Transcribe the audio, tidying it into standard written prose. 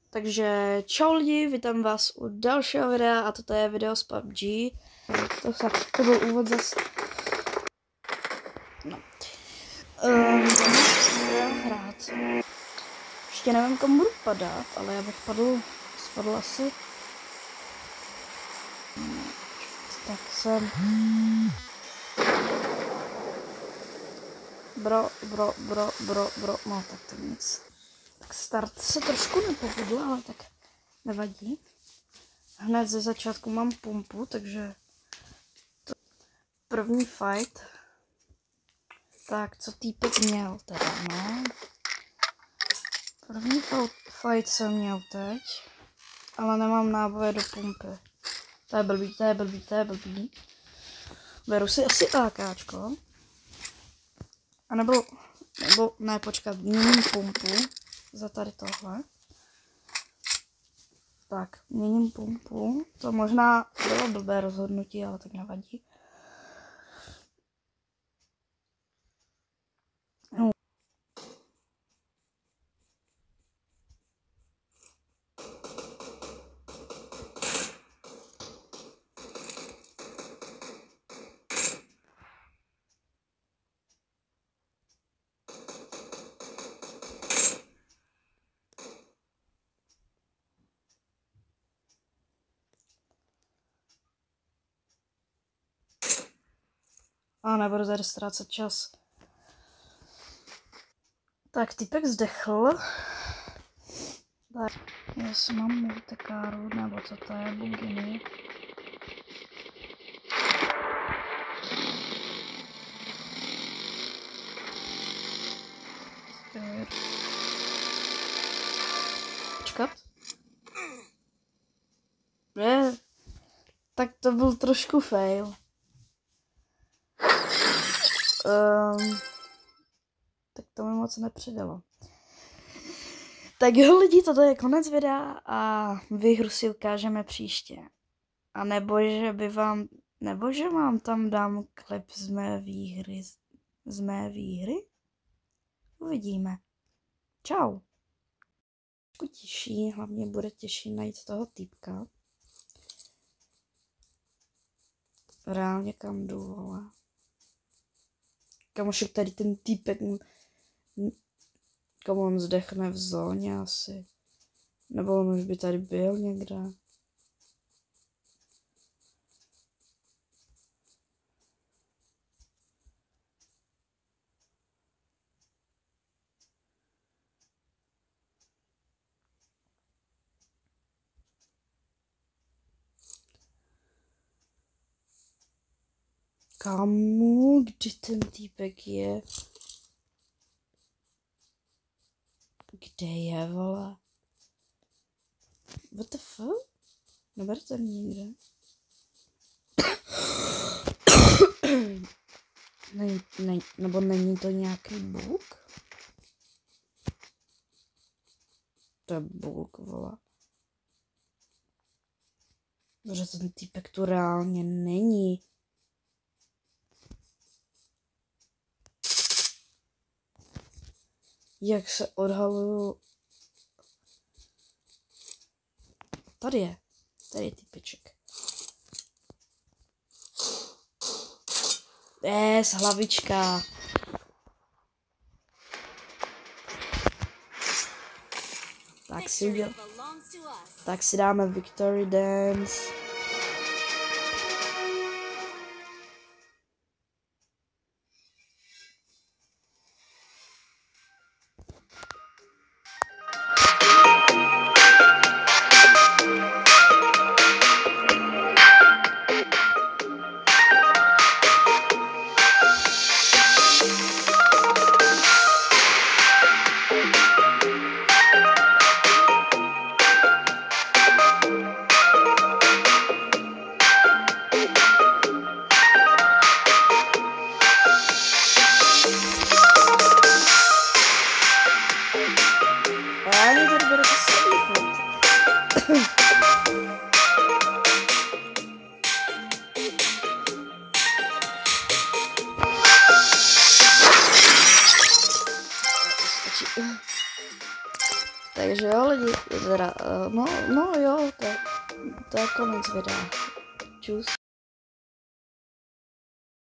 Takže čau lidi, vítám vás u dalšího videa a toto je video z PUBG. To byl úvod zase. No. Budeme hrát. Ještě nevím, kam budu padat, ale já bych spadl asi. Tak jsem. Bro, no tak to nic. Tak start se trošku nepovedl, ale tak nevadí. Hned ze začátku mám pumpu, takže to první fight. Tak, co týpek měl teda, no. První fight jsem měl teď, ale nemám náboje do pumpy. To je blbý. Beru si asi AKčko. A nebo ne, počkat, měním pumpu za tady tohle. Tak, měním pumpu. To možná bylo blbé rozhodnutí, ale tak nevadí. No. A nebudu tady ztrácet čas. Tak, týpek zdechl. Tak, jestli mám multikáru, nebo co to je, buginy. Počkat. Ne, tak to byl trošku fail. Tak to mi moc nepřidalo. Tak jo lidi, toto je konec videa a výhru si ukážeme příště. A nebo že vám tam dám klip z mé výhry? Uvidíme. Čau. Těžší, hlavně bude těžší najít toho týpka. Reálně kam jdu, vole. Kamošek, tady ten týpek, kam on zdechne v zóně asi. Nebo on už by tady byl někde. Kamu, kde ten týpek je? Kde je, vole? What the fuck? Neber to nikde. Nebo není to nějaký bug? To je bug, vole. Protože ten týpek tu reálně není. Jak se odhaluju. Tady je typeček. Z hlavička. Tak si dáme Victory Dance. Takže jo, lidi, teda, no jo, to je konec videa. Čus.